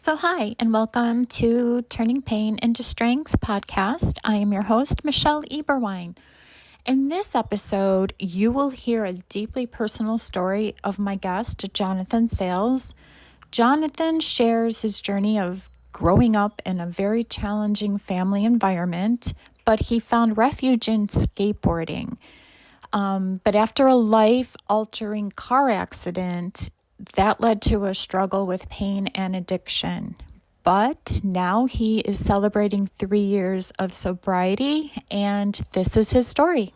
So, hi, and welcome to Turning Pain into Strength podcast. I am your host, Michelle Eberwein. In this episode, you will hear a deeply personal story of my guest, Jonathan Sales. Jonathan shares his journey of growing up in a very challenging family environment, but he found refuge in skateboarding. But after a life-altering car accident, that led to a struggle with pain and addiction. But now he is celebrating 3 years of sobriety, and this is his story.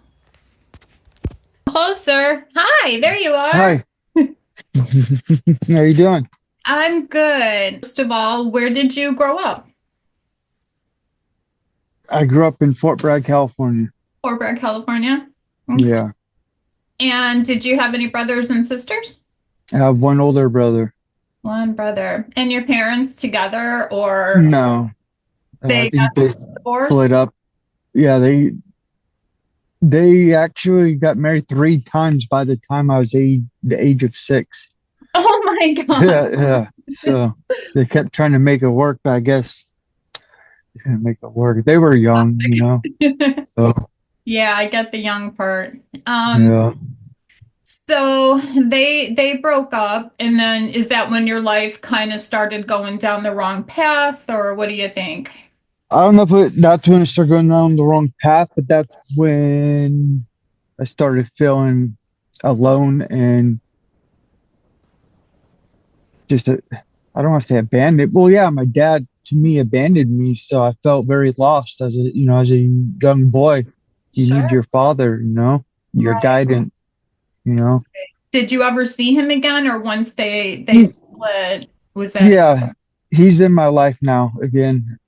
Closer. Hi, there you are. Hi. How are you doing? I'm good. First of all, where did you grow up? I grew up in Fort Bragg, California. Fort Bragg, California. Okay. Yeah. And did you have any brothers and sisters? I have one older brother. One brother. And your parents together, or No. they I got think they divorced? split up. Yeah, they actually got married 3 times by the time I was the age of 6. Oh my God. Yeah. So they kept trying to make it work, but I guess they couldn't make it work. They were young, So Yeah, I get the young part. yeah. So they broke up, and then is that when your life kind of started going down the wrong path, or what do you think? I don't know if that's when I started going down the wrong path, but that's when I started feeling alone and just I don't want to say abandoned. Well, yeah, my dad to me abandoned me, so I felt very lost as a young boy. You need Sure. your father, your Right. guidance. Did you ever see him again, or once they He- split, was it? Yeah, he's in my life now again.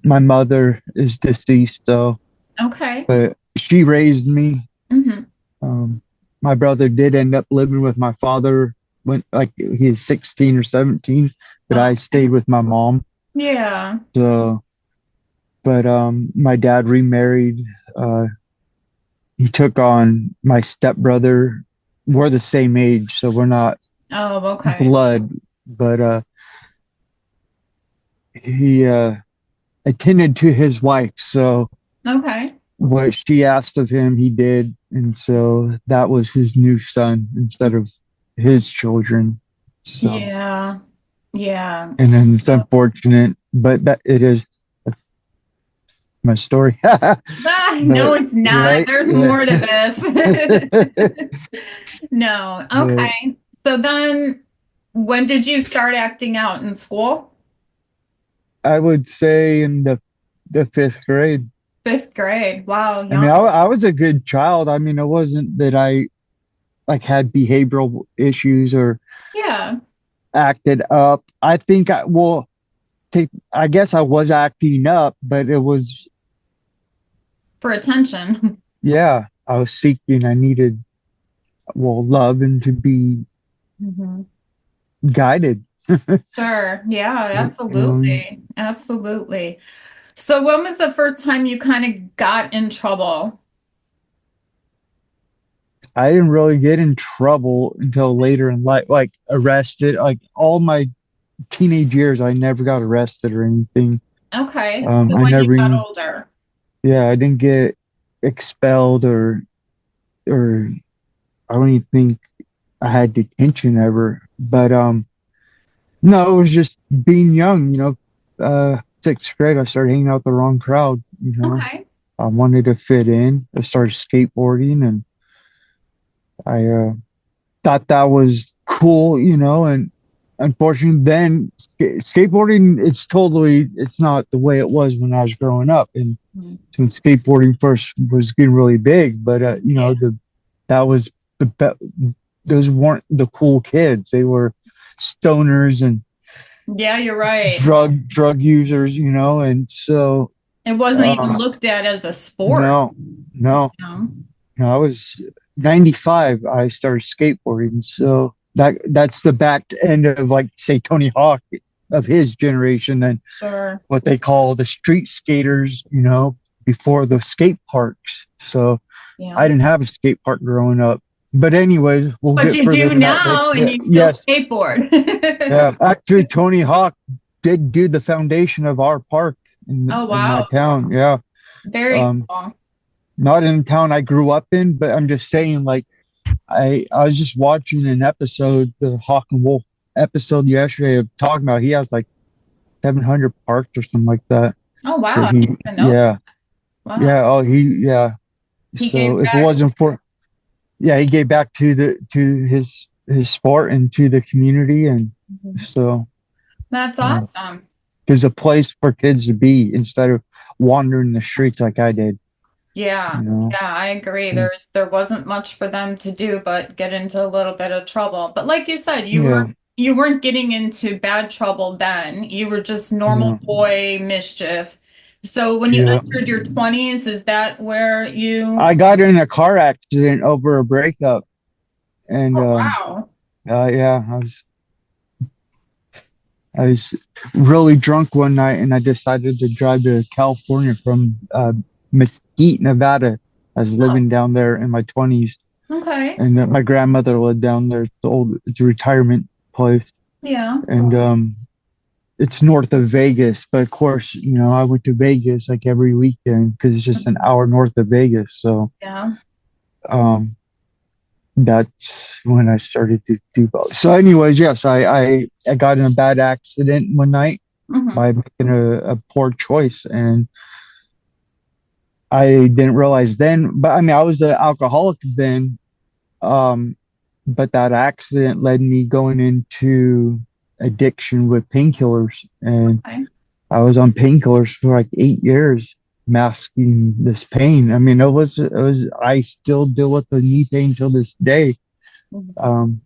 My mother is deceased, though, Okay. but she raised me. hmm My brother did end up living with my father when like he's 16 or 17, but I stayed with my mom. Yeah. So, but my dad remarried. He took on my stepbrother. We're the same age, so we're not Oh, okay. blood, but he attended to his wife. So Okay. what she asked of him, he did, and so that was his new son instead of his children. So, Yeah. Yeah. and then it's unfortunate, but that it is my story. No, But it's not. right, There's yeah. more to this. No. Okay. So then, when did you start acting out in school? I would say in the 5th grade. 5th grade. Wow. I mean, Young. I was a good child. I mean, it wasn't that I like had behavioral issues or Yeah. acted up. I think I guess I was acting up, but it was, For attention. yeah, I was seeking, I needed, love and to be guided. Sure. Yeah, Um, absolutely. Absolutely. So when was the first time you kind of got in trouble? I didn't really get in trouble until later in life, like arrested. Like all my teenage years, I never got arrested or anything. Okay. So I when you never got even, older. yeah, I didn't get expelled or I don't even think I had detention ever. But no, it was just being young. 6th grade, I started hanging out with the wrong crowd. Okay. I wanted to fit in. I started skateboarding and I thought that was cool. And unfortunately, then skateboarding, it's not the way it was when I was growing up. And when skateboarding first was getting really big, but that was those weren't the cool kids. They were stoners and Yeah, you're right. drug users. And so It wasn't even looked at as a sport. no, no. No. I was 95. I started skateboarding, so that's the back end of like say Tony Hawk of his generation. Then Sure. what they call the street skaters. Before the skate parks. So Yeah. I didn't have a skate park growing up. But anyways, we'll But get you further do than that. now, and Yeah, you still yes, skateboard. yeah. Actually, Tony Hawk did do the foundation of our park Oh, in my wow. town. Yeah. Very Um, cool. not in the town I grew up in, but I'm just saying, like, I was just watching an episode, the Hawk and Wolf episode yesterday of talking about he has like 700 parks or something like that. Oh, wow. That I he, didn't even know that. yeah, Wow. yeah. Oh, yeah. He gave So if it back. wasn't for, yeah, he gave back to his sport and to the community, and Mhm. so That's uh, awesome. there's a place for kids to be instead of wandering the streets like I did. Yeah. You know. Yeah, I agree. Yeah. There wasn't much for them to do but get into a little bit of trouble. But like you said, Yeah. you weren't getting into bad trouble then. You were just normal Yeah. boy mischief. So when you Yeah. entered your 20s, is that where you I got in a car accident over a breakup, and Oh, wow. yeah, I was really drunk one night, and I decided to drive to California from Mesquite, Nevada. I was Oh, living down there in my 20s, okay. and my grandmother lived down there. It's a retirement place, Yeah. and it's north of Vegas. But of course, I went to Vegas like every weekend because it's just an Mhm. hour north of Vegas. So Yeah. um, that's when I started to do both. So, anyways, yes, I got in a bad accident one night Hmm. by making a poor choice, and I didn't realize then. But I mean, I was an alcoholic then, um, but that accident led me going into addiction with painkillers, and Okay. I was on painkillers for like 8 years, masking this pain. I mean, it was. I still deal with the knee pain till this day. Mhm. Um,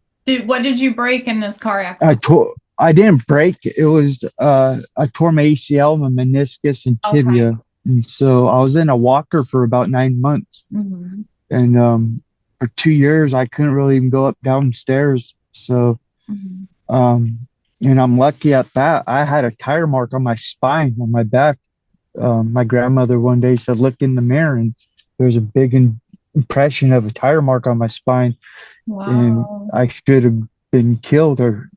What did you break in this car I accident? tore. I didn't break. It was I tore my ACL, my meniscus, and Okay. tibia, and so I was in a walker for about 9 months, Hmm. and for 2 years I couldn't really even go up downstairs. So Hmm. um, and I'm lucky at that. I had a tire mark on my spine, on my back. My grandmother one day said, "Look in the mirror," and there's a big impression of a tire mark on my spine, and Wow. I should have been killed, or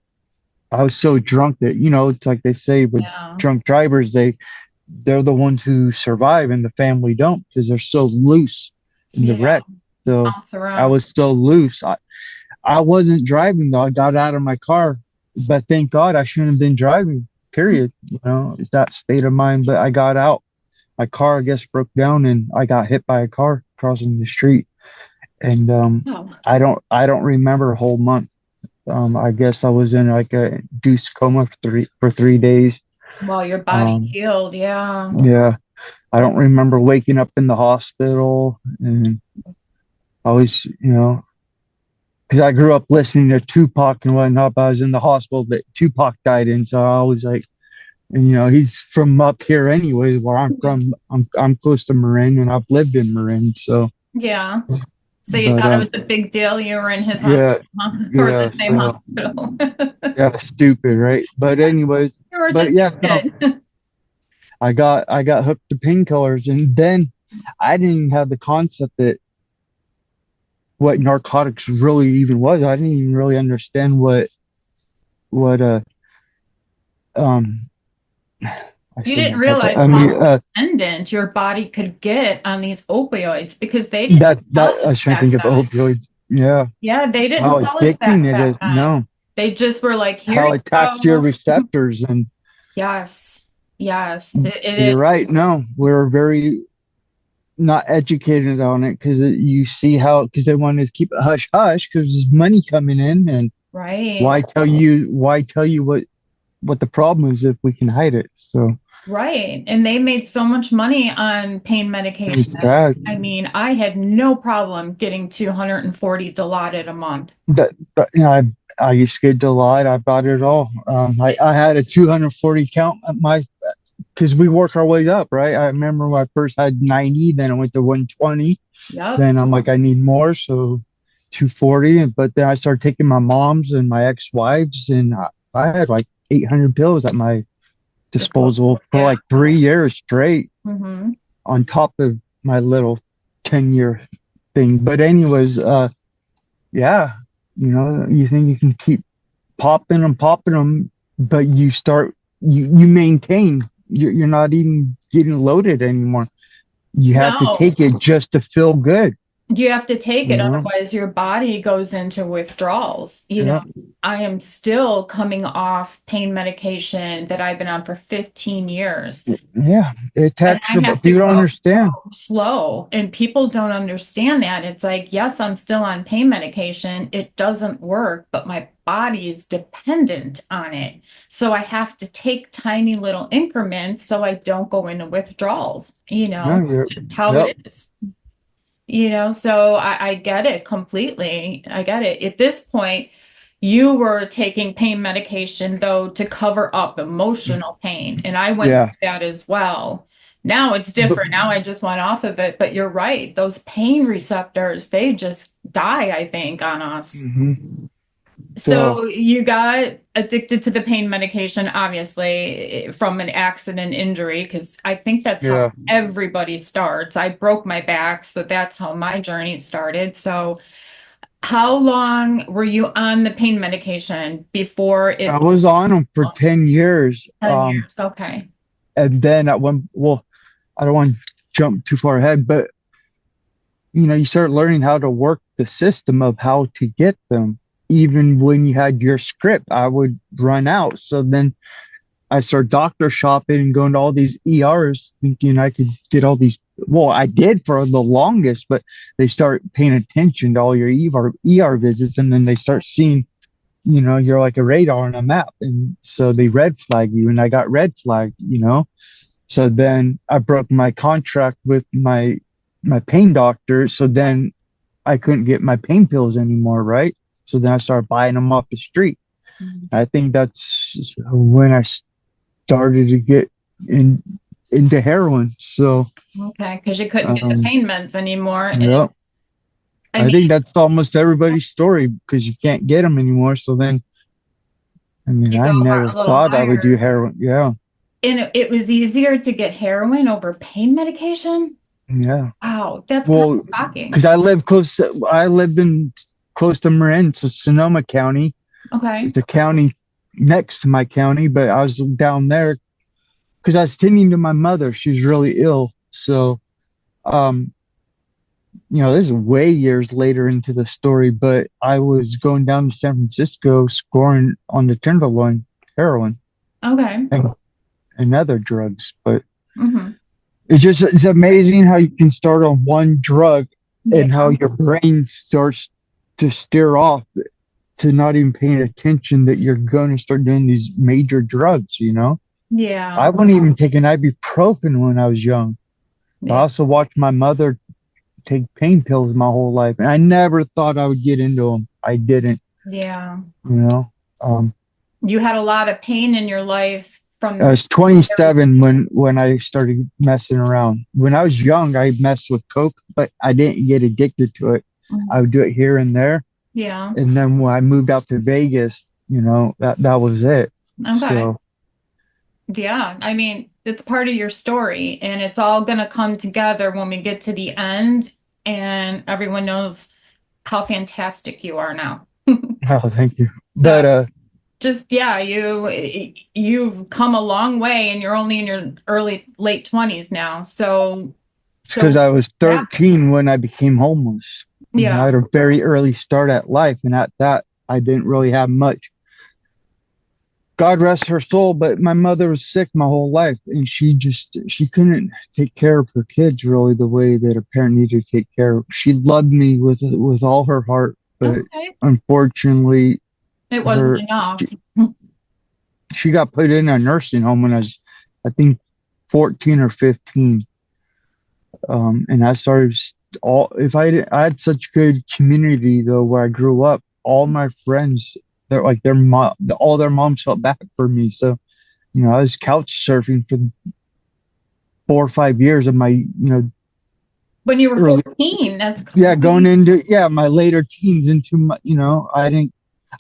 I was so drunk that, it's like they say with Yeah. drunk drivers, they're the ones who survive and the family don't because they're so loose in the Yeah. wreck. So Bounce I around. was so loose. I wasn't driving though. I got out of my car, but thank God I shouldn't have been driving, period. It's that state of mind. But I got out. My car, I guess, broke down and I got hit by a car crossing the street. And Oh. I don't remember a whole month. I guess I was in like a induced coma for 3 days. Well, your body Um, healed. Yeah. yeah, I don't remember waking up in the hospital, and I was, because I grew up listening to Tupac and whatnot, but I was in the hospital that Tupac died in, so I was like, and he's from up here anyway, where I'm from. I'm close to Marin, and I've lived in Marin, so. Yeah. So you But thought it was a big deal you were in his hospital, yeah, huh? Or the yeah, same so hospital. yeah, stupid, right? But anyways, You were but just yeah, a no, kid. I got hooked to painkillers, and then I didn't even have the concept that what narcotics really even was. I didn't even really understand what um I You shouldn't didn't have said that. realize I how mean dependent your body could get on these opioids because they didn't that tell I us was trying to back think of then. opioids. Yeah, Yeah, they didn't how tell us addicting that it back is. then. No, They just were like, here how you it attacks your go. receptors, and Yes. Yes. you're right. No, we're very not educated on it because you see how because they wanted to keep it hush hush because there's money coming in, and right. why tell you what the problem is if we can hide it? So Right. And they made so much money on pain medication. it's sad. I mean, I had no problem getting 240 Dilaudid a month. I used to get a lot. I bought it all. I had a 240 count at my because we work our way up, right? I remember when I first had 90, then I went to 120. Yep. Then I'm like, I need more, so 240. But then I started taking my mom's and my ex-wives, and I had like 800 pills at my disposal for Yeah. like 3 years straight, Hmm. on top of my little 10-year thing. But anyways, yeah, you think you can keep popping them, but you maintain. You're not even getting loaded anymore. You have to No, take it just to feel good, you have to take you it, know? otherwise your body goes into withdrawals. Yeah, I am still coming off pain medication that I've been on for 15 years. yeah. It's And I extra, but have to people don't go understand. slow. And people don't understand that. It's like, yes, I'm still on pain medication. It doesn't work, but my body is dependent on it. So I have to take tiny little increments so I don't go into withdrawals. No, It's just how yep, it is. So I get it completely. I get it. At this point, you were taking pain medication though to cover up emotional pain, and I went yeah. through that as well. Now it's But, different. Now I just went off of it, but you're right. Those pain receptors, they just die, I think, on us. mhm. So, So you got addicted to the pain medication, obviously, from an accident injury, because I think that's how yeah, everybody starts. I broke my back, so that's how my journey started. So how long were you on the pain medication before I it was on them for 10 years. 10 years? Okay. And then well, I don't want to jump too far ahead, but you start learning how to work the system of how to get them. Even when you had your script, I would run out. So then I started doctor shopping and going to all these ERs thinking I could get all these. Well, I did for the longest, but they start paying attention to all your ER visits, and then they start seeing, you're like a radar on a map. And so they red flag you, and I got red flagged. So then I broke my contract with my pain doctor. So then I couldn't get my pain pills anymore, right? So then I started buying them off the street. I think that's when I started to get in into heroin. So Okay, because you couldn't get the um, pain meds anymore. And yeah, I I mean, think that's almost everybody's story because you can't get them anymore. So then, I mean, you I go never a little thought I would do higher. heroin. Yeah, And it was easier to get heroin over pain medication? yeah. Wow, that's kind Well, of shocking. because I live in close to Marin, so Sonoma County. Okay. It's a county next to my county, but I was down there because I was tending to my mother. She was really ill. So, um, this is way years later into the story, but I was going down to San Francisco scoring on the Tenderloin heroin Okay. and other drugs. But Hmm. it's amazing how you can start on one drug and how Yeah. your brain starts to steer off to not even paying attention that you're going to start doing these major drugs. Yeah. I wouldn't even take an ibuprofen when I was young. I Yeah. also watched my mother take pain pills my whole life, and I never thought I would get into them. I didn't, Yeah. you know. Um, You had a lot of pain in your life I from was 27 when I started messing around. When I was young, I messed with coke, but I didn't get addicted to it. I would do it here and there, yeah. and then when I moved out to Vegas, that was it. Okay. So Yeah. I mean, it's part of your story and it's all going to come together when we get to the end and everyone knows how fantastic you are now. oh, thank you. So But just yeah, you've come a long way and you're only in your late 20s now. it's because So I was yeah. 13 when I became homeless. I Yeah. had a very early start at life, and at that, I didn't really have much. God rest her soul, but my mother was sick my whole life, and she couldn't take care of her kids really the way that a parent needed to take care of. She loved me with all her heart, but Okay. unfortunately, It wasn't her enough. she got put in a nursing home when I think, 14 or 15. And I started all if I had such good community though where I grew up. All my friends, they're like their mom, all their moms felt bad for me. So I was couch surfing for 4 or 5 years of my When you were early, 14, that's yeah, going crazy. into my later teens into my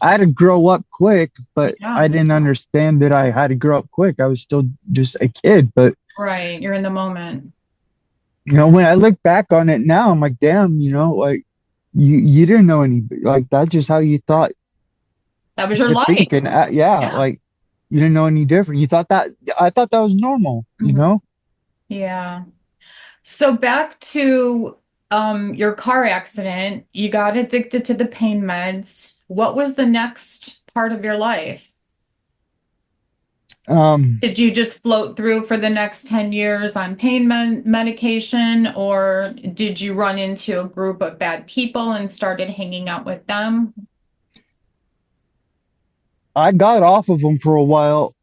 I had to grow up quick, but Yeah. I didn't understand that I had to grow up quick. I was still just a kid, but Right. You're in the moment. when I look back on it now, I'm like, damn, like you didn't know any, like, that's just how you thought That was your to life. think. And yeah, Yeah. like, you didn't know any different. You thought that, I thought that was normal, you Mhm. know? Yeah. So back to your car accident, you got addicted to the pain meds. What was the next part of your life? Um, Did you just float through for the next 10 years on pain medication, or did you run into a group of bad people and started hanging out with them? I got off of them for a while,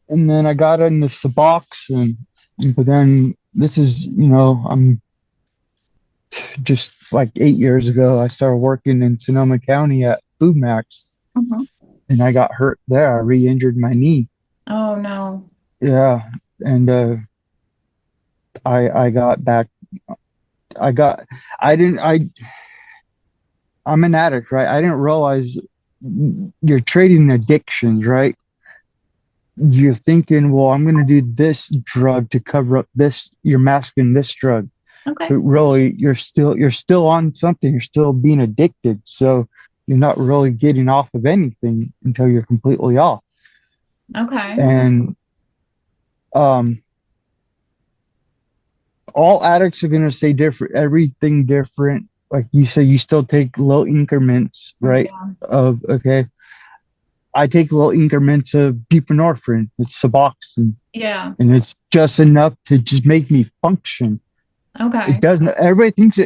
and then I got into Suboxone, but then this is, I'm just like 8 years ago, I started working in Sonoma County at Food Max, Mhm. and I got hurt there. I re-injured my knee. Oh no. Yeah, and I got back. I got. I didn't. I'm an addict, right? I didn't realize you're trading addictions, right? You're thinking, well, I'm going to do this drug to cover up this. You're masking this drug, Okay. but really, you're still on something. You're still being addicted. So you're not really getting off of anything until you're completely off. Okay. And um, all addicts are going to say different, everything different. Like you say, you still take low increments, right? Yeah. Of, okay, I take low increments of buprenorphine. It's Suboxone, Yeah. and it's just enough to just make me function. It Okay. doesn't. Everybody thinks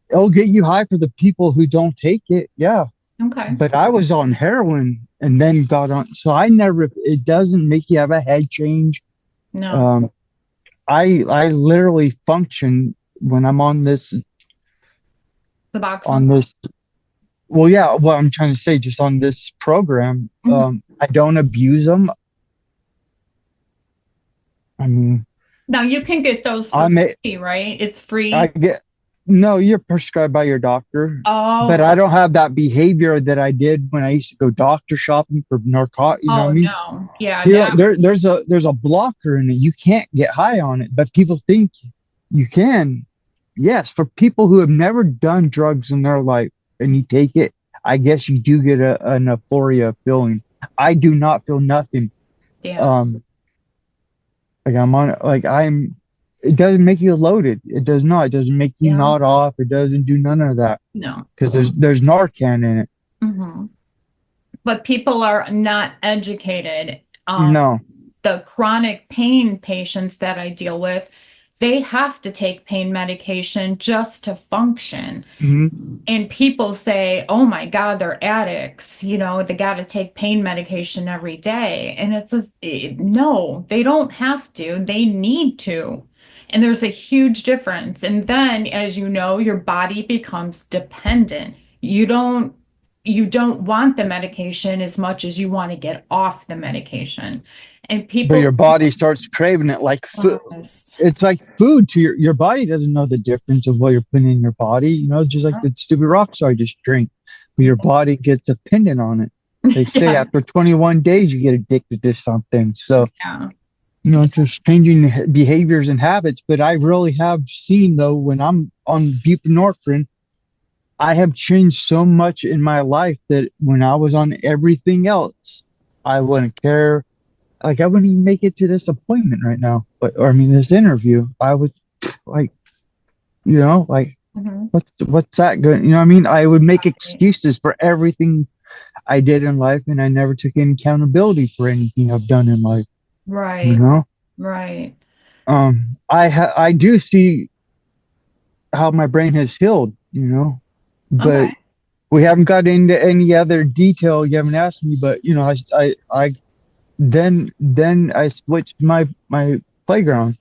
it'll get you high for the people who don't take it. Yeah, Okay. but I was on heroin and then got on. So I never. It doesn't make you have a head change. No. Um, I literally function when I'm The box. on this. Well, yeah. What I'm trying to say, just on this program, Mhm. I don't abuse them. I mean, Now you can get those for I'm a, free, right? It's I free. get no, you're prescribed by your doctor, but Oh, I don't have that behavior that I did when I used to go doctor shopping for narcotics. You know what I oh mean? no. Yeah, Here, that. there's a blocker in it. You can't get high on it, but people think you can. Yes, for people who have never done drugs in their life and you take it, I guess you do get an euphoria feeling. I do not feel nothing. Yeah. Um, like I'm on, like I'm. It doesn't make you loaded. It does not. It doesn't make you Yeah. nod off. It doesn't do none of that No. because there's Narcan in it. Hmm. But people are not educated. Um, No. the chronic pain patients that I deal with, they have to take pain medication just to function. Hmm. And people say, oh my God, they're addicts. They got to take pain medication every day. And it says, no, they don't have to. They need to. And there's a huge difference. And then, as you know, your body becomes dependent. You don't want the medication as much as you want to get off the medication. And But people, your body starts craving it like food. yes. It's like food to your body doesn't know the difference of what you're putting in your body. Just like the stupid rocks I just drink. But your body gets dependent on it. They say Yeah. after 21 days you get addicted to something. So Yeah. it's just changing behaviors and habits. But I really have seen though when I'm on buprenorphine, I have changed so much in my life that when I was on everything else, I wouldn't care. Like I wouldn't even make it to this appointment right now, or I mean this interview. I would like, like Mhm. what's that good? You know what I mean? I would make excuses for everything I did in life, and I never took any accountability for anything I've done in life. You Right. know, Right. I do see how my brain has healed. But Okay. we haven't got into any other detail. You haven't asked me, but I then I switched my playground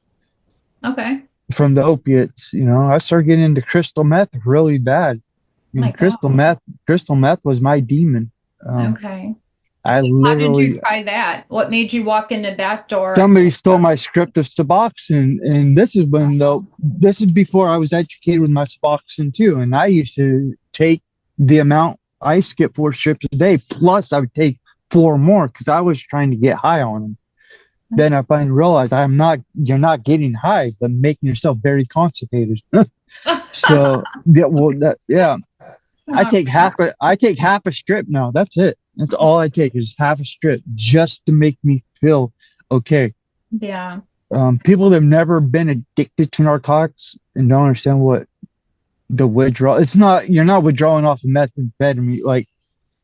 Okay. from the opiates. I started getting into crystal meth really bad. I My mean, God. crystal meth was my demon. Okay. I So how did you literally try that? What made you walk into that door? somebody stole my script of Suboxone, and this is before I was educated with my Suboxone too, and I used to take the amount I skip 4 strips a day, plus I would take four more because I was trying to get high on them. Then I finally realized you're not getting high, but making yourself very constipated. So yeah, well, yeah, Oh, I take half a strip now. That's it. That's all I take is half a strip just to make me feel okay. yeah. People that have never been addicted to narcotics and don't understand what the withdrawal. It's not you're not withdrawing off of methamphetamine, like,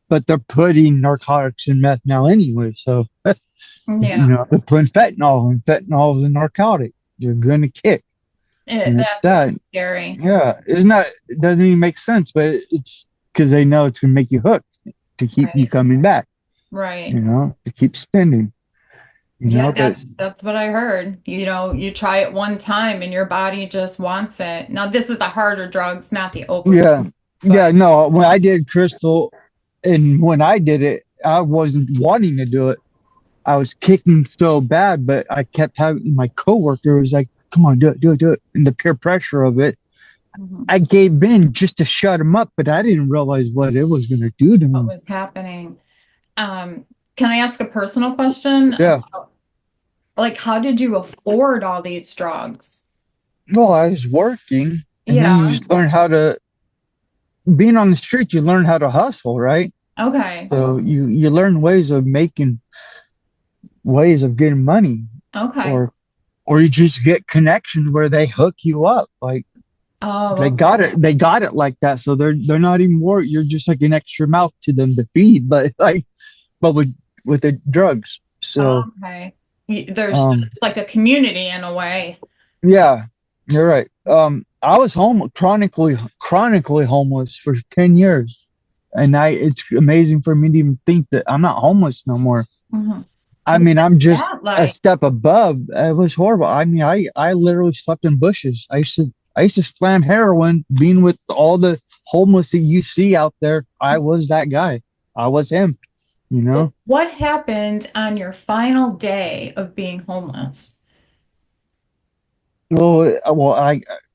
but they're putting narcotics in meth now anyway. So Yeah. they're putting fentanyl, and fentanyl is a narcotic. You're gonna kick, and it's That's that. scary. Yeah, isn't that? It doesn't even make sense, but it's because they know it's gonna make you hooked to keep you Right. coming back. Right. To keep spending. Yeah, But that's what I heard. You try it one time and your body just wants it. Now, this is the harder drugs, not the opioids, yeah, yeah, but no. When I did crystal, and when I did it, I wasn't wanting to do it. I was kicking so bad, but I kept having my coworker was like, "Come on, do it, do it, do it," and the peer pressure of it. Mhm. I gave in just to shut him up, but I didn't realize what it was going to do to What me. was happening? Can I ask a personal question? Yeah. Like, how did you afford all these drugs? Well, I was working, and then you Yeah. just learn how to, being on the street, you learn how to hustle, right? Okay. So you learn ways of getting money, Okay. or you just get connections where they hook you up. Like Oh, they got okay. it, like that. So they're not even worried. You're just like an extra mouth to them to feed, but with the drugs. So Okay. um It's like a community in a way. yeah, you're right. I was chronically homeless for 10 years. And it's amazing for me to even think that I'm not homeless no more. Mhm. I What mean, is I'm just that a like? step above. It was horrible. I mean, I literally slept in bushes. I used to slam heroin, being with all the homeless that you see out there. I was that guy. I was him, you know? What happened on your final day of being homeless? Well,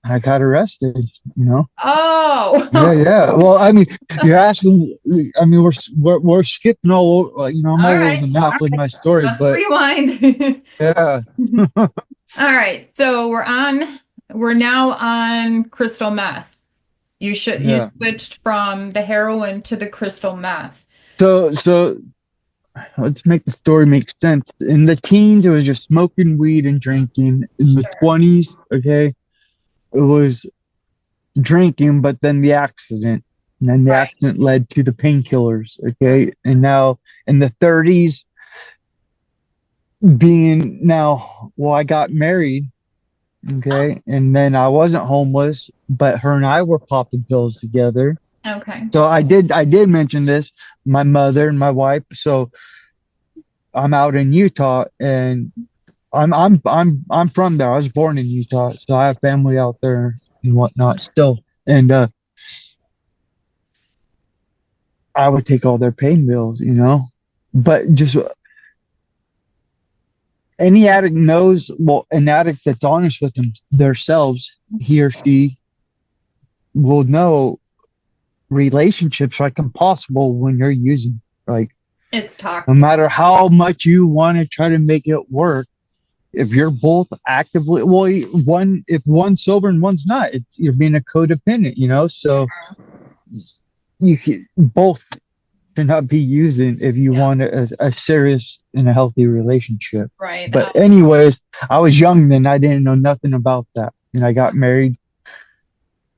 I got arrested, you know? Yeah, Oh, yeah. Well, I mean, you're asking. I mean, we're skipping all over. I'm all all over right. the map All with right. my story, Let's but rewind. yeah, All right. So we're now on crystal meth. You yeah. switched from the heroin to the crystal meth. So let's make the story make sense. In the teens, it was just smoking weed and drinking. In the Sure. 20s, okay, it was drinking, but then the accident, and then the Right. accident led to the painkillers, okay, and now in the 30s, well, I got married. Okay. And then I wasn't homeless, but her and I were popping pills together. Okay. So I did mention this, my mother and my wife. So I'm out in Utah, and I'm from there. I was born in Utah, so I have family out there and whatnot still. And I would take all their pain bills. But just any addict knows, well, an addict that's honest with themselves, he or she will know relationships are like impossible when you're using, like, It's no toxic. matter how much you want to try to make it work, if you're both actively, well, if one's sober and one's not, you're being a codependent. So you both cannot be using if you Yeah. want a serious and a healthy relationship. Right. But anyways, I was young then. I didn't know nothing about that, and I got married.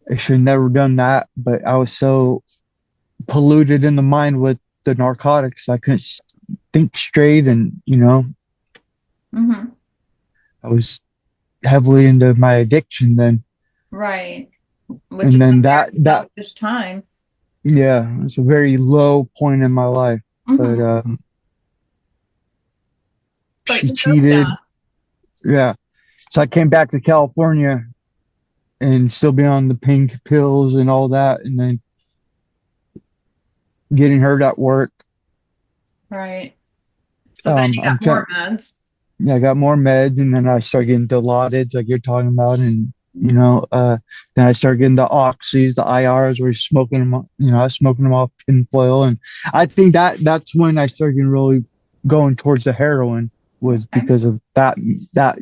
I should have never done that, but I was so polluted in the mind with the narcotics. I couldn't think straight, and Hmm. I was heavily into my addiction then. Right. Which And is a then very that selfish time. yeah, it's a very low point in my life. But Hmm. But she you moved cheated. on. Yeah. So I came back to California and still be on the pink pills and all that, and then getting hurt at work. Right. So then you I'm got more trying. meds. Yeah, I got more meds, and then I started getting Dilaudid, like you're talking about, and then I started getting the oxys, the IRs, where you're smoking them. I was smoking them off tinfoil, and I think that's when I started getting really going towards the heroin, was Okay. because of that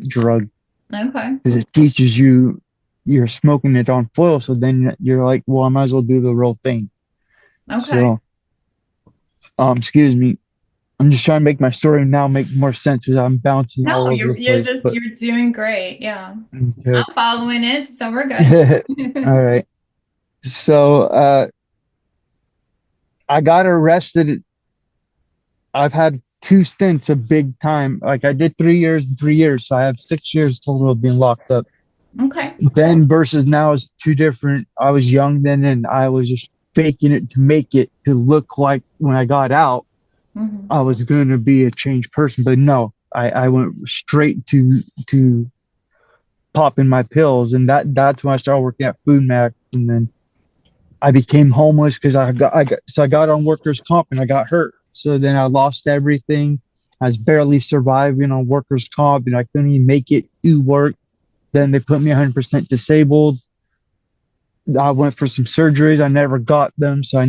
drug, Okay. because it teaches you. you're smoking it on foil. So then you're like, well, I might as well do the real thing. Okay. So, excuse me. I'm just trying to make my story now make more sense because I'm bouncing No, all over the place. But you're doing great. Yeah. okay. I'm following it, so we're good. All right. So, I got arrested. I've had two stints of big time. Like I did 3 years and 3 years, so I have 6 years total of being locked up. Okay. Then versus now is two different. I was young then, and I was just faking it to make it to look like when I got out, Mhm. I was going to be a changed person. But no, I went straight to popping my pills, and that's when I started working at Food Mac, and then I became homeless because I got on workers' comp and I got hurt. So then I lost everything. I was barely surviving on workers' comp, and I couldn't even make it to work. Then they put me 100% disabled. I went for some surgeries. I never got them. So I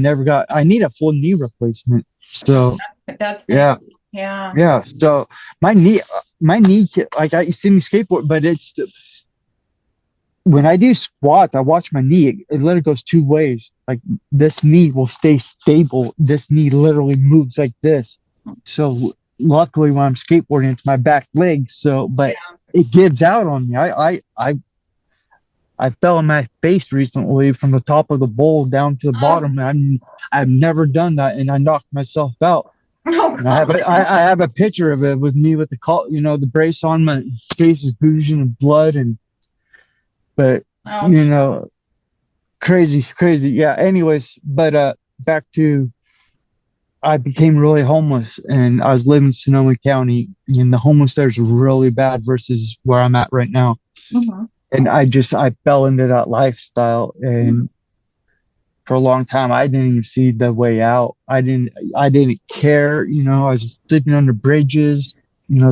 need a full knee replacement. So That's bad. yeah, Yeah. yeah. So my knee, like you see me skateboard, but when I do squats, I watch my knee. It literally goes two ways. Like this knee will stay stable. This knee literally moves like this. So luckily when I'm skateboarding, it's my back leg. So, but it gives out on me. I fell on my face recently from the top of the bowl down to the Oh, bottom. I've never done that, and I knocked myself out. oh And God. I have a picture of it with me with the brace on. My face is oozing and blood, but you Ouch. know, crazy. Yeah. Anyways, but back to I became really homeless, and I was living in Sonoma County, and the homeless there is really bad versus where I'm at right now. Mhm. And I fell into that lifestyle, and for a long time I didn't even see the way out. I didn't care. I was sleeping under bridges,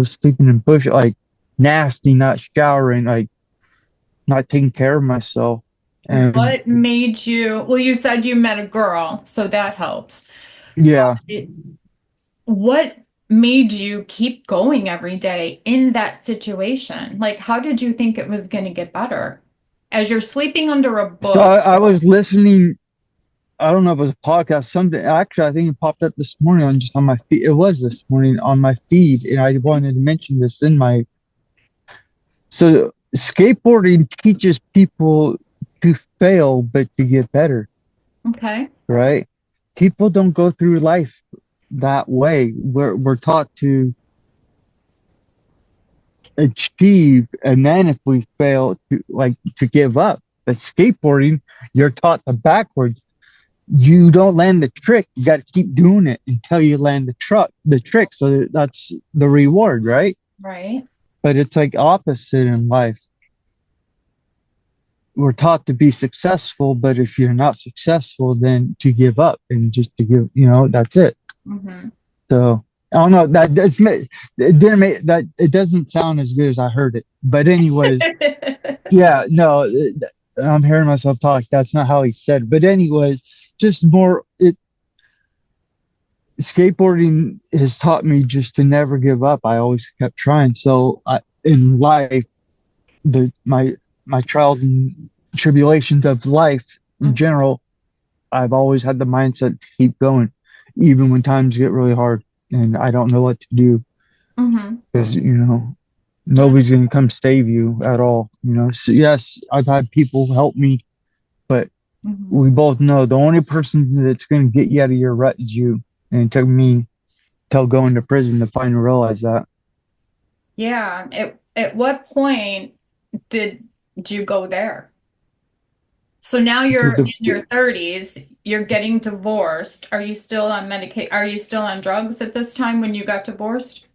sleeping in bush, like nasty, not showering, like not taking care of myself. And What made you, well, you said you met a girl, so that helps. yeah, It, what made you keep going every day in that situation? Like, how did you think it was going to get better? As you're sleeping under a so bush. I was listening. I don't know if it was a podcast, something. Actually, I think it popped up this morning on my feed. It was this morning on my feed, and I wanted to mention this in my. So skateboarding teaches people to fail, but to get better, Okay. right? People don't go through life that way. We're taught to achieve, and then if we fail, to give up. But skateboarding, you're taught the backwards. You don't land the trick. You got to keep doing it until you land the trick. So that's the reward, right? Right. But it's like opposite in life. We're taught to be successful, but if you're not successful, then to give up and just to give, that's it. Mm-hmm. So I don't know. It didn't make that. It doesn't sound as good as I heard it. But anyways, yeah, no, I'm hearing myself talk. That's not how he said it. But anyways, just more. Skateboarding has taught me just to never give up. I always kept trying. So in life, my trials and tribulations of life in general, I've always had the mindset to keep going, even when times get really hard and I don't know what to do Mm-hmm. because nobody's gonna come save you at all. So yes, I've had people help me, but Mm-hmm. we both know the only person that's gonna get you out of your rut is you. And it took me till going to prison to finally realize that. Yeah. At what point did you go there? So now Because you're in your 30s, you're getting divorced. Are you still on Are you still on drugs at this time when you got divorced?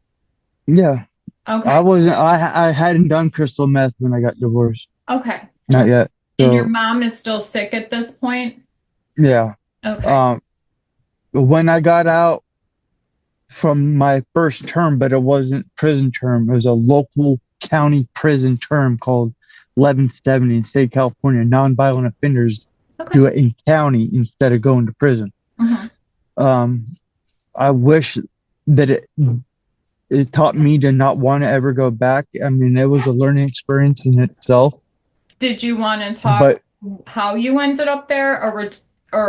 yeah, I Okay. wasn't. I hadn't done crystal meth when I got divorced. Okay. Not yet. And your So mom is still sick at this point? yeah. Okay. Um, when I got out from my first term, but it wasn't prison term. It was a local county prison term called 1170 in state of California. Nonviolent offenders Okay. do it in county instead of going to prison. Mm-hmm. Um, I wish that it taught me to not want to ever go back. I mean, it was a learning experience in itself. Did you want to talk But how you ended up there, or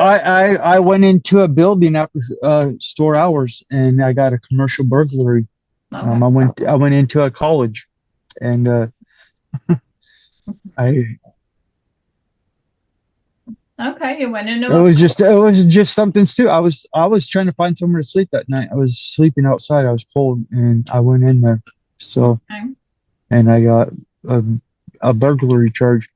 I went into a building after store hours, and I got a commercial burglary. okay, I went into a college, and I okay, you went into it was just something stupid. I was trying to find somewhere to sleep that night. I was sleeping outside. I was cold, and I went in there. So okay. and I got a, a burglary charge,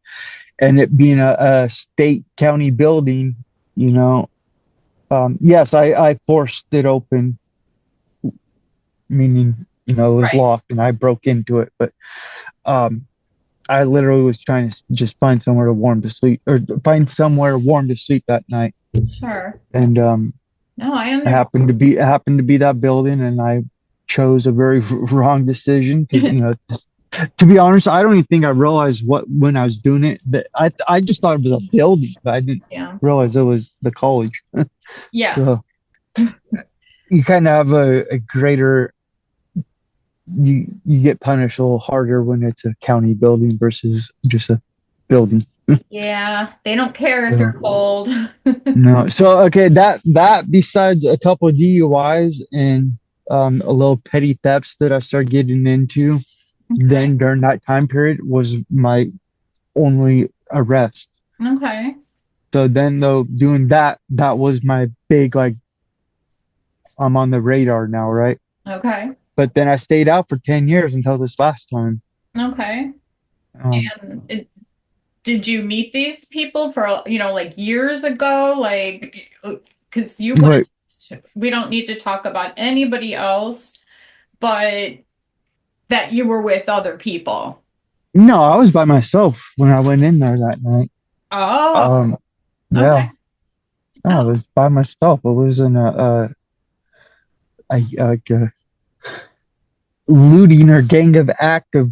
and it being a state county building, you know. Yes, I forced it open, meaning it was Right. locked, and I broke into it. But um, I literally was trying to just find somewhere to warm to sleep, or find somewhere warm to sleep that night, Sure. and No, I it happened to be that building, and I chose a very wrong decision because understand. to be honest, I don't even think I realized what when I was doing it. That I just thought it was a building, but I didn't Yeah. realize it was the college. Yeah. So you kind of have a greater you get punished a little harder when it's a county building versus just a building. Yeah. They don't care if you're So, cold. no, so okay, that besides a couple of DUIs and a little petty thefts that I started getting into, Okay. then during that time period was my only arrest. Okay. So then though doing that was my big like I'm on the radar now, right? Okay. But then I stayed out for 10 years until this last time. Okay. Um, And did you meet these people for, like years ago? Like, because you went, but we don't need to talk about anybody else, but that you were with other people. no, I was by myself when I went in there that night. Oh, Um, okay. yeah, I Oh, was by myself. It wasn't a looting or gang of act of.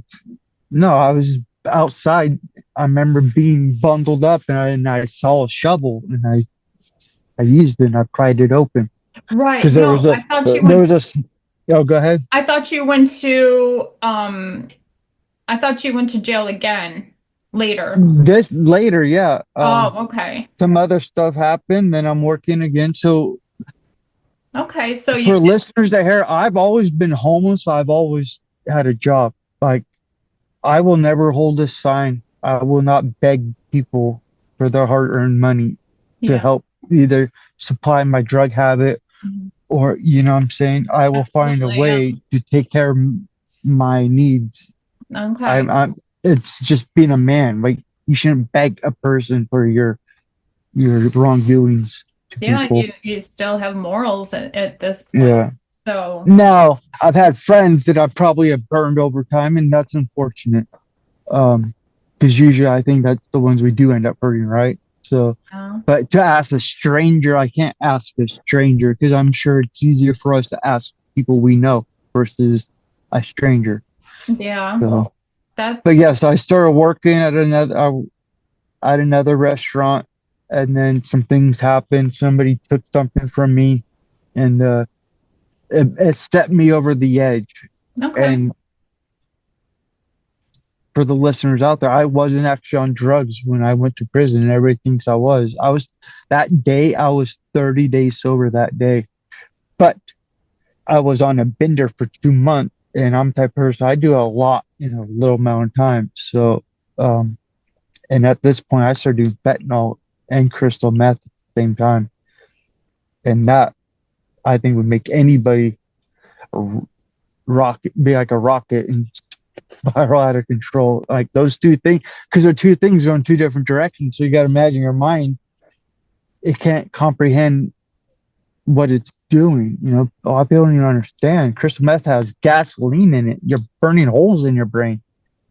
No, I was outside. I remember being bundled up, and I saw a shovel, and I used it, and I pried it open right. because No, I thought you there went, was a. Oh, go ahead. I thought you went to, I thought you went to jail again later. This later, yeah. Oh, okay. Some other stuff happened, then I'm working again. So Okay. So you for did, listeners that hear, I've always been homeless. I've always had a job. Like I will never hold a sign. I will not beg people for their hard-earned money to yeah, help either supply my drug habit mhm, or, you know what I'm saying? I will find a absolutely. Yeah. way to take care of my needs. Okay. It's just being a man. Like you shouldn't beg a person for your wrongdoings to Yeah, people. you still have morals at this point. Yeah. So, Now, I've had friends that I probably have burned over time, and that's unfortunate. Because usually I think that's the ones we do end up hurting, right? So, yeah. but to ask a stranger, I can't ask a stranger because I'm sure it's easier for us to ask people we know versus a stranger. Yeah, So, but that's yes, I started working at another restaurant, and then some things happened. Somebody took something from me, and it set me over the edge. okay. And for the listeners out there, I wasn't actually on drugs when I went to prison, and everybody thinks I was. That day, I was 30 days sober that day, but I was on a bender for 2 months, and I'm the type of person I do a lot in a little amount of time. So, um, and at this point, I started doing fentanyl and crystal meth at the same time, and that I think would make anybody be like a rocket and spiral out of control. Like those two things, because they're two things going two different directions. So you got to imagine your mind, it can't comprehend what it's doing. A lot of people don't even understand. Crystal meth has gasoline in it. You're burning holes in your brain.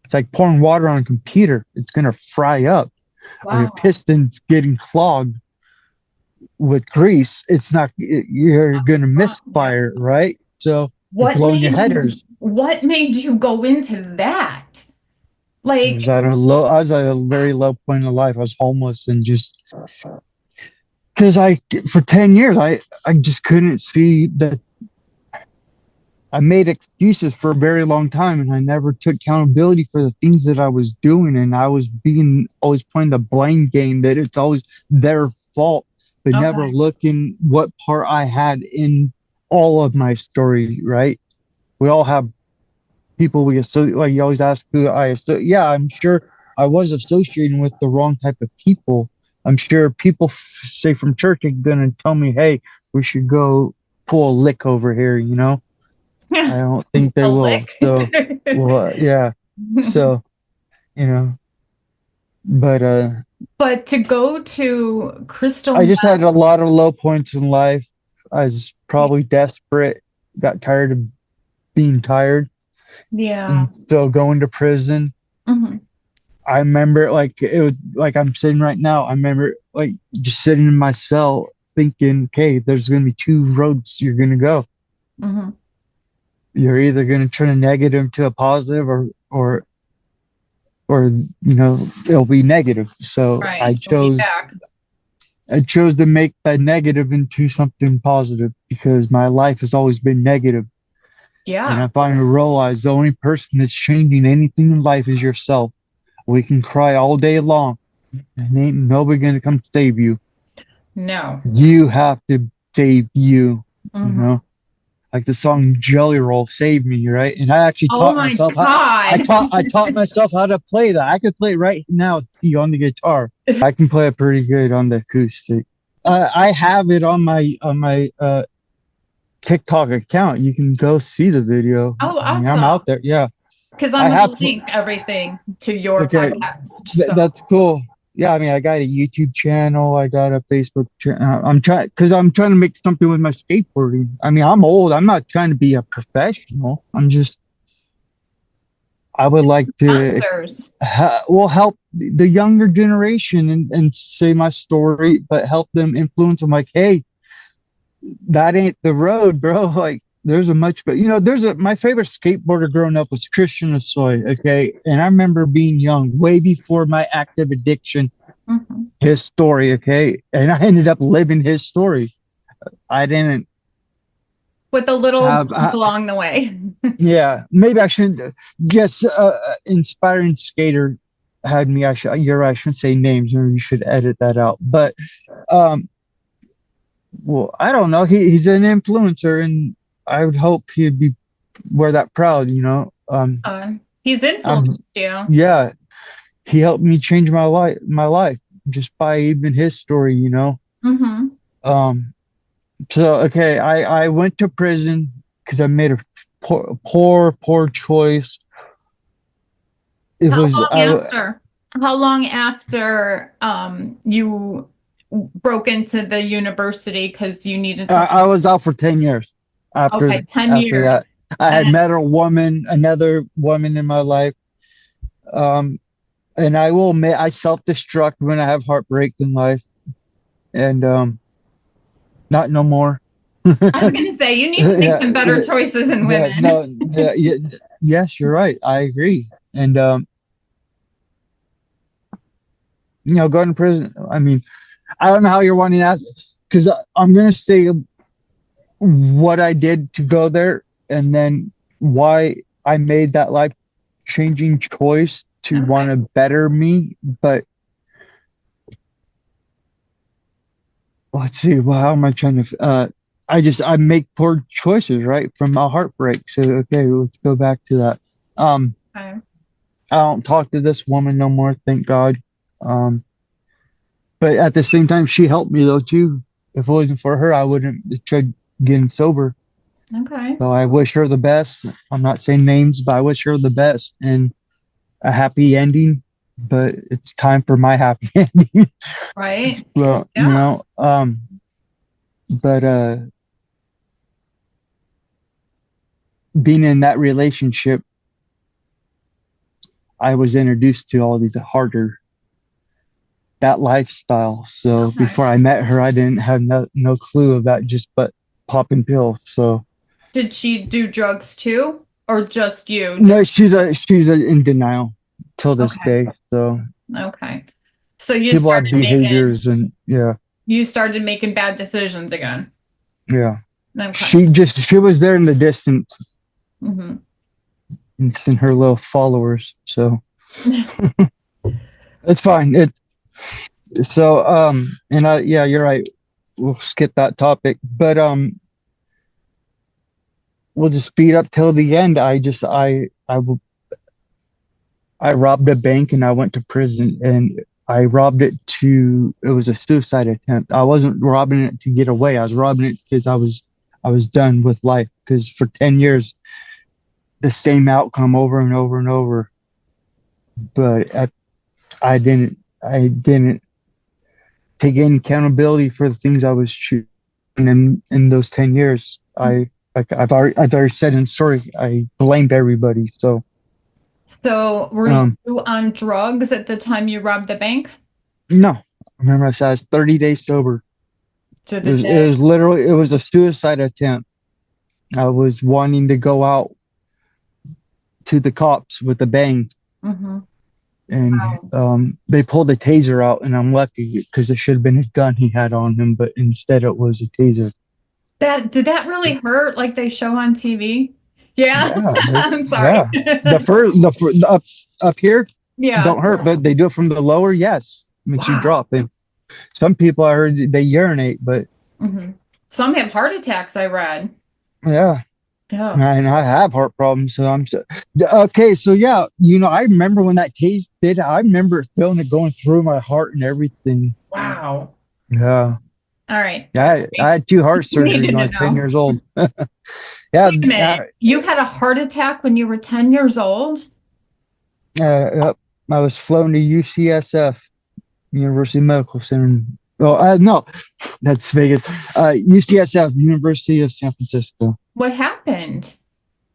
It's like pouring water on a computer. It's going to fry up. Or your Wow. pistons getting clogged with grease. You're going to Yeah. misfire, right? So you're What blowing your made headers. you go into that? Like, I was at a very low point in life. I was homeless and just because for 10 years I just couldn't see that I made excuses for a very long time, and I never took accountability for the things that I was doing. And I was being always playing the blame game that it's always their fault, but never Okay. looking what part I had in all of my story, right? We all have people we associate, like you always ask who yeah, I'm sure I was associating with the wrong type of people. I'm sure people say from church are going to tell me, hey, we should go pull a lick over here, you know? I don't think they A will. lick. So, well, yeah. So, you know, but But to go to crystal I just meth, had a lot of low points in life. I was probably desperate, got tired of being tired, yeah. and still going to prison. Mhm. I remember like it was like I'm sitting right now. I remember like just sitting in my cell thinking, okay, there's gonna be two roads you're gonna go. Mhm. You're either gonna turn a negative to a positive or you know, it'll be negative. So Right. You'll be back. I chose to make that negative into something positive because my life has always been negative. And Yeah. I finally realized the only person that's changing anything in life is yourself. We can cry all day long and ain't nobody gonna come save you. No. You have to save you, you Mhm. know? Like the song Jelly Roll, Save Me, right? And I actually Oh taught my myself how God. I taught myself how to play that. I could play it right now to you on the guitar. I can play it pretty good on the acoustic. I have it on my TikTok account. You can go see the video. Oh, I mean, I'm out awesome. there. Yeah, Because I I'm going have. to link everything to your Okay, podcast. So, that's cool. Yeah, I mean, I got a YouTube channel. I got a Facebook channel. I'm trying to make something with my skateboarding. I mean, I'm old. I'm not trying to be a professional. I would like to, sponsors. help the younger generation and say my story, but help them influence them. Like, hey, that ain't the road, bro. Like, there's a much, but my favorite skateboarder growing up was Christian Asoy. Okay. And I remember being young, way before my active addiction, Mhm. his story. Okay. And I ended up living his story. I didn't With a little have, bump along the way. yeah, maybe I shouldn't, yes, inspiring skater had me. You're right. I shouldn't say names or you should edit that out. But, um, well, I don't know. He's an influencer and I would hope he'd be wear that proud, you know. He's I'm influenced you. yeah, he helped me change my life just by even his story, you know. Hmm. Um, so okay, I went to prison because I made a poor choice. It How was long after? How long after you broke into the university because you needed to? I was out for 10 years Okay, 10 after years. that. I had And met another woman in my life. Um, and I will admit I self-destruct when I have heartbreak in life, and not no more. I was going to say, you need to make Yeah, some better choices in yeah, women. no, yeah, yes, you're right. I agree. And going to prison. I mean, I don't know how you're wanting to ask because I'm gonna say what I did to go there, and then why I made that life changing choice to want Okay. to better me. But let's see. Well, how am I trying to? I make poor choices, right, from my heartbreak. So okay, let's go back to that. Um, Okay. I don't talk to this woman no more, thank God. Um, but at the same time, she helped me though too. If it wasn't for her, I wouldn't have tried getting sober. Okay. So I wish her the best. I'm not saying names, but I wish her the best and a happy ending. But it's time for my happy ending. Right. Well, Yeah. but being in that relationship, I was introduced to all these harder that lifestyle. So Okay. before I met her, I didn't have no clue of that just but popping pills. So Did she do drugs too, or just you? no, she's in denial till this Okay. day. So Okay. So you people have started making behaviors and yeah, you started making bad decisions again. yeah. Okay. She was there in the distance. Mm-hmm. and send her little followers. So it's fine. Yeah, you're right. We'll skip that topic, but we'll just speed up till the end. I robbed a bank and I went to prison, and I robbed it it was a suicide attempt. I wasn't robbing it to get away. I was robbing it because I was done with life, because for 10 years the same outcome over and over and over. But I didn't take any accountability for the things I was choosing. And in those 10 years, I've already said in the story, I blamed everybody. So, So were um, you on drugs at the time you robbed the bank? no, remember I said I was 30 days sober. To the day. It was literally, it was a suicide attempt. I was wanting to go out to the cops with a bang, Mm-hmm. and Wow. they pulled a taser out, and I'm lucky because it should have been his gun he had on him, but instead it was a taser. Did that really hurt like they show on TV? Yeah. Yeah, I'm sorry. yeah. The up here Yeah. don't hurt, but they do it from the lower. Yes, makes you Wow. drop. And some people I heard they urinate, but Hmm. Some have heart attacks, I read. yeah, Yeah. and I have heart problems, so okay. So yeah, I remember when that tase did. I remember feeling it going through my heart and everything. Wow. Yeah, All right. I had two heart surgeries Needed when I to was 10 know. years old. Yeah, Wait a minute. You had a heart attack when you were 10 years old? yep. I was flown to UCSF, University Medical Center. Oh, no, that's Vegas. UCSF, University of San Francisco. What happened?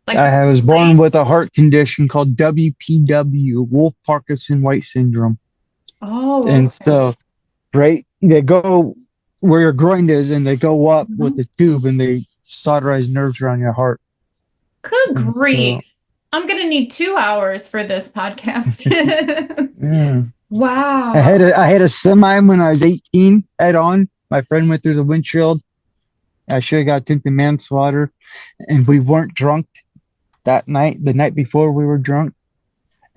Like, I was born with a heart condition called WPW, Wolf Parkinson White Syndrome. oh, And okay. so, right, they go where your groin is, and they go up with Mhm. the tube, and they solderize nerves around your heart. Good And grief. so, I'm gonna need 2 hours for this podcast. yeah. Wow. I had a semi when I was 18, head on. My friend went through the windshield. I should have got taken to manslaughter, and we weren't drunk that night. The night before, we were drunk,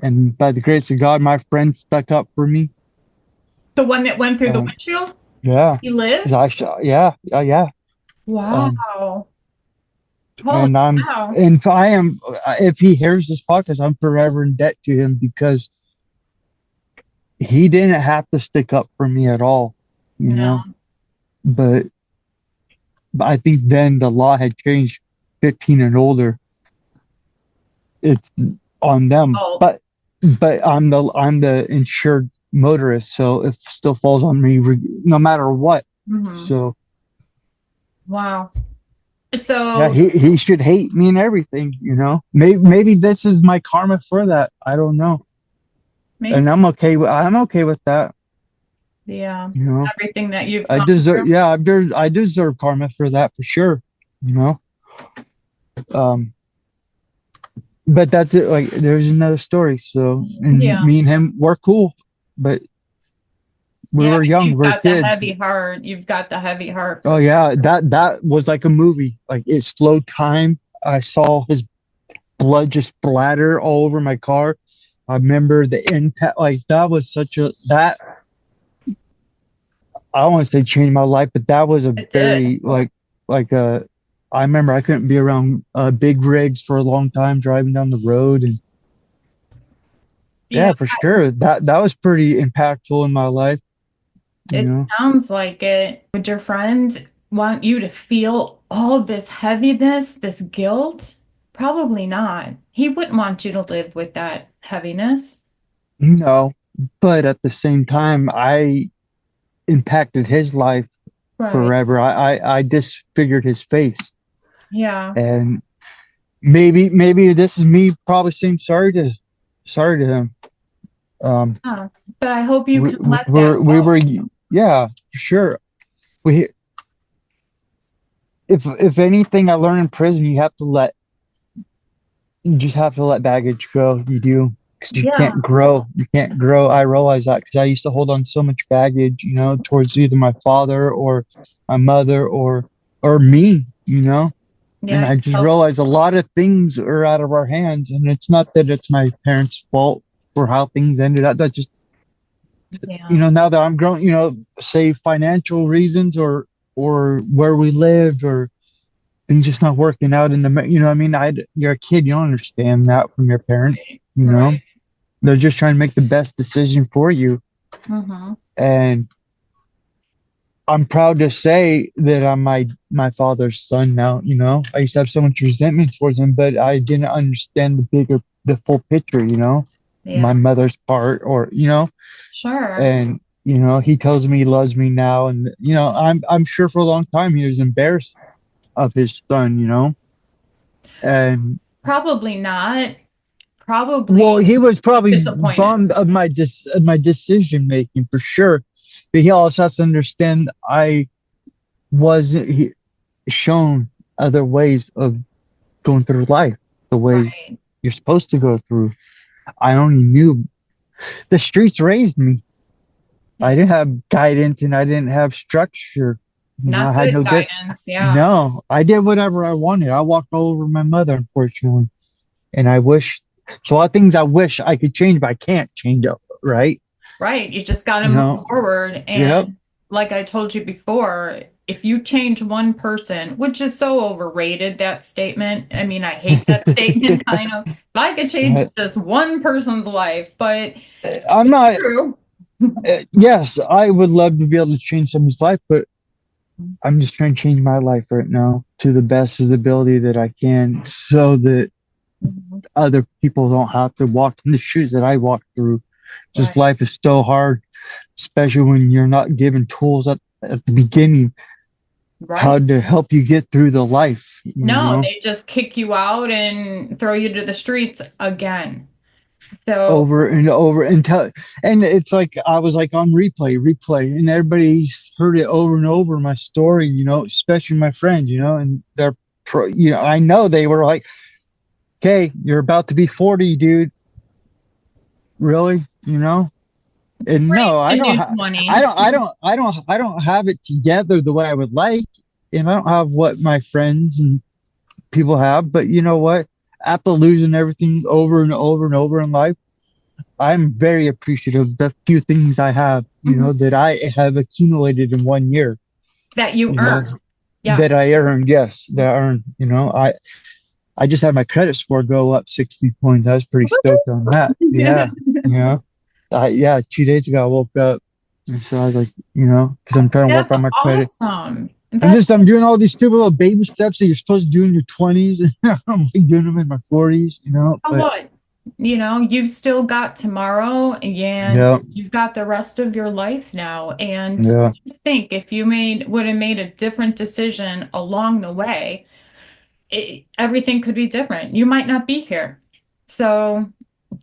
and by the grace of God, my friend stuck up for me. The one that went through the Um, windshield? yeah, He 'cause lived? yeah. Um, Wow. Holy and cow. I am, if he hears this podcast, I'm forever in debt to him, because he didn't have to stick up for me at all, you No. know. But I think then the law had changed, 15 and older. It's on them, Oh, but I'm the insured motorist, so it still falls on me no matter what. mhm. So Wow. yeah, So he should hate me and everything, Maybe this is my karma for that. I don't know, maybe, and I'm okay with that. yeah, You know, everything that you've I gone deserve through. yeah, I deserve karma for that for sure. You know, um, but that's it. Like, there's another story. So, and Yeah. me and him, we're cool, but we Yeah, were but young, you've we're got the kids. heavy heart. You've got the heavy heart Oh for yeah, that was like a movie. Like, it slowed time. I saw his blood just splatter all over my car. I remember the impact. Like, that was that I don't want to say changed my life, but that was a it did. very like I remember I couldn't be around big rigs for a long time driving down the road, and Yeah, yeah, for sure that was pretty impactful in my life. You it know, sounds like it. Would your friend want you to feel all this heaviness, this guilt? Probably not. He wouldn't want you to live with that heaviness. no, but at the same time, I impacted his life Right. forever. I disfigured his face, Yeah. and maybe this is me probably saying sorry to him. Um, Yeah. But I hope you we, can we let that were we go. were yeah, for sure. We If anything I learned in prison, you just have to let baggage go. You do, because you Yeah. can't grow. You can't grow. I realize that because I used to hold on so much baggage, towards either my father or my mother or me. And Yeah. I just Oh, realized a lot of things are out of our hands. And it's not that it's my parents' fault for how things ended up. That's just, yeah. now that I'm grown, say financial reasons or where we lived or things just not working out in what I mean? You're a kid, you don't understand that from your parents, Right. you know? Right. They're just trying to make the best decision for you. Mm-hmm. And I'm proud to say that I'm my father's son now. I used to have so much resentment towards him, but I didn't understand the full picture. My Yeah. mother's part or. Sure. And he tells me he loves me now, and I'm sure for a long time he was embarrassed of his son. And Probably not. well, Probably he was probably disappointed. bummed of my decision making for sure, but he also has to understand I wasn't shown other ways of going through life the way Right. you're supposed to go through. I only knew the streets raised me. I didn't have guidance and I didn't have structure. I Not had good no good. guidance. Yeah. No, I did whatever I wanted. I walked all over my mother, unfortunately. And I wish, so a lot of things I wish I could change, but I can't change it, right? Right. You just got to You move know, forward. yep. And like I told you before, if you change one person, which is so overrated, that statement. I mean, I hate that statement kind of. If I could change just one person's life, but I'm not, true. yes, I would love to be able to change someone's life, but I'm just trying to change my life right now to the best of the ability that I can so that Mhm. other people don't have to walk in the shoes that I walked through. Just Right. life is so hard, especially when you're not given tools at the beginning how Right. to help you get through the life, No, they just kick you out and throw you to the streets again. So, over and over and it's like I was like on replay, and everybody's heard it over and over my story, especially my friends, and they're I know they were like, okay, you're about to be 40, dude. Really? And no, the I don't new ha- 20. I don't have it together the way I would like, and I don't have what my friends and people have, but you know what? After losing everything over and over and over in life, I'm very appreciative of the few things I have, Mhm. that I have accumulated in 1 year, That you you know, earned. Yeah. that I earned. Yes, that I earned. I just had my credit score go up 60 points. I was pretty stoked on that. Yeah, you know, yeah. 2 days ago, I woke up and so I was like, because I'm trying to work That's on my credit. awesome. That's I'm doing all these stupid little baby steps that you're supposed to do in your 20s. I'm like doing them in my 40s, but what, you've still got tomorrow and yeah, you've got the rest of your life now. And yeah, just think if you would have made a different decision along the way, everything could be different. You might not be here. So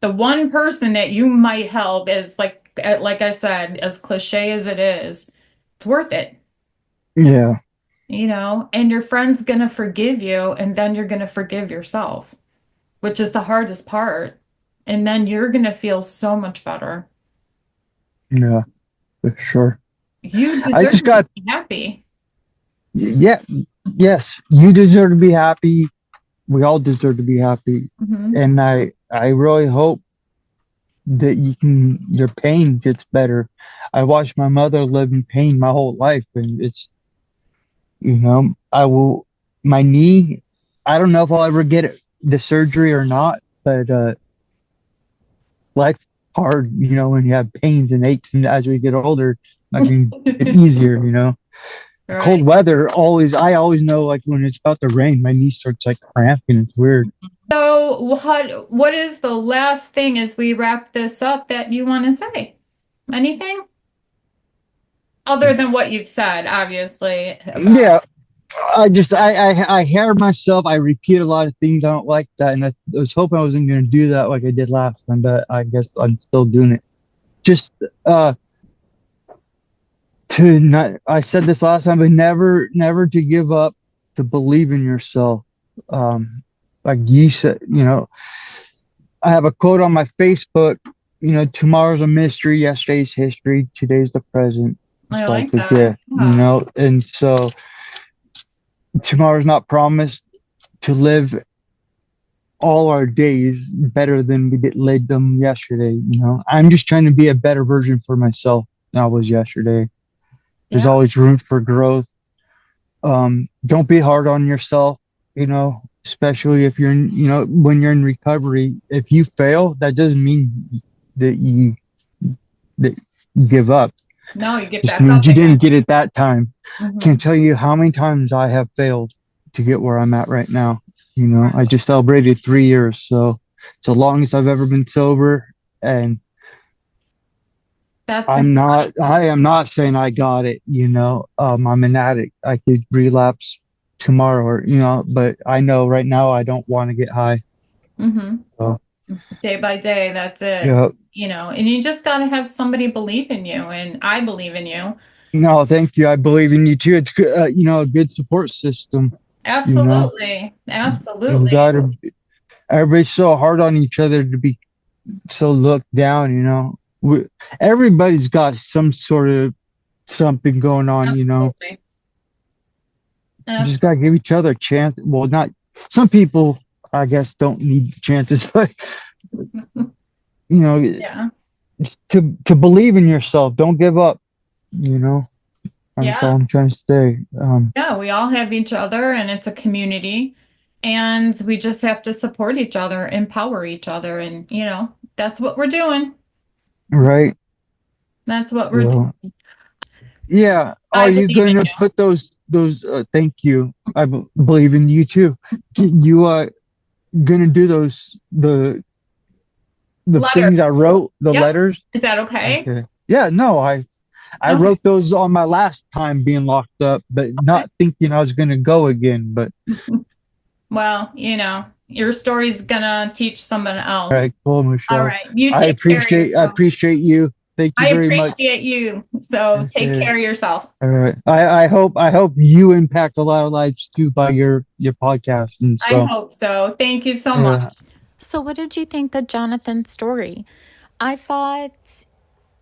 the one person that you might help is like I said, as cliche as it is, it's worth it. yeah, And your friend's gonna forgive you, and then you're gonna forgive yourself, which is the hardest part. And then you're gonna feel so much better. yeah, for sure. You I deserve just to got, be happy. yeah, yes, you deserve to be happy. We all deserve to be happy. Hmm. And I really hope that your pain gets better. I watched my mother live in pain my whole life, and my knee, I don't know if I'll ever get the surgery or not, but, life's hard, when you have pains and aches, and as we get older, not going to get easier. Cold Right. weather I always know, like when it's about to rain, my knee starts like cramping. It's weird. So what is the last thing as we wrap this up that you want to say? Anything other than what you've said, obviously, about Yeah, I hear myself. I repeat a lot of things. I don't like that, and I was hoping I wasn't going to do that like I did last time, but I guess I'm still doing it. Just uh, to not. I said this last time, but never to give up. To believe in yourself. Like you said, I have a quote on my Facebook. Tomorrow's a mystery, yesterday's history, today's the present, I starts like the that. gift. Yeah. And so tomorrow's not promised. to live all our days better than we did lived them yesterday. You know, I'm just trying to be a better version for myself than I was yesterday. There's Yeah. always room for growth. Don't be hard on yourself, you know, especially if you're in, you know, when you're in recovery. If you fail, that doesn't mean that that you give up. No, you get Just back means up you again. didn't get it that time. Hmm. Can't tell you how many times I have failed to get where I'm at right now. You know, Right. I just celebrated 3 years, so it's the longest I've ever been sober, and That's a I am not saying I got it, you know. I'm an addict. I could relapse tomorrow, or, you know, but I know right now I don't want to get high. hmm So, day by day. That's it. yeah. You know, and you just got to have somebody believe in you, and I believe in you. No, thank you. I believe in you too. It's good, you know, a good support system, you know. Absolutely. You Absolutely. gotta, everybody's so hard on each other to be so looked down, you know. Everybody's got some sort of something going on, you know. Absolutely. You just gotta give each other a chance. Well, not some people, I guess, don't need chances, but Absolutely. you know, Yeah. to believe in yourself. Don't give up. You know, that's all Yeah. I'm trying to say. Yeah. We all have each other, and it's a community, and we just have to support each other, empower each other, and, you know, that's what we're doing. Right. That's what we're doing. So, yeah. Are I you believe in going to you. put those? Thank you. I believe in you too. You are going to do the things I Letters. wrote, the Yep. letters. Is that okay? Okay. Yeah. No, I Okay. wrote those on my last time being locked up, but Okay. not thinking I was going to go again. But Well, you know, your story's gonna teach someone else. all right, cool, All Michelle. right. You take care of I yourself. appreciate you. Thank you I very much. appreciate you. So take Okay. care of yourself. All right. I hope you impact a lot of lives too by your podcast. And I so, hope so. Thank you so much. yeah, So, what did you think of Jonathan's story? I thought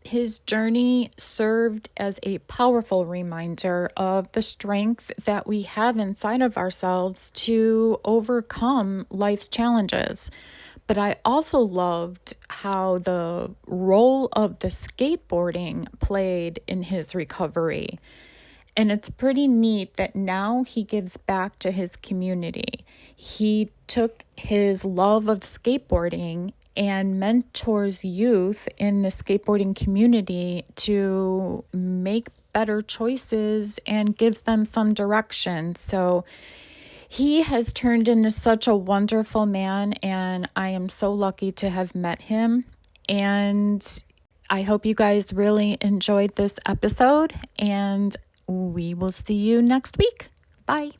his journey served as a powerful reminder of the strength that we have inside of ourselves to overcome life's challenges. But I also loved how the role of the skateboarding played in his recovery. And it's pretty neat that now he gives back to his community. He took his love of skateboarding and mentors youth in the skateboarding community to make better choices and gives them some direction. So he has turned into such a wonderful man, and I am so lucky to have met him. And I hope you guys really enjoyed this episode, and we will see you next week. Bye.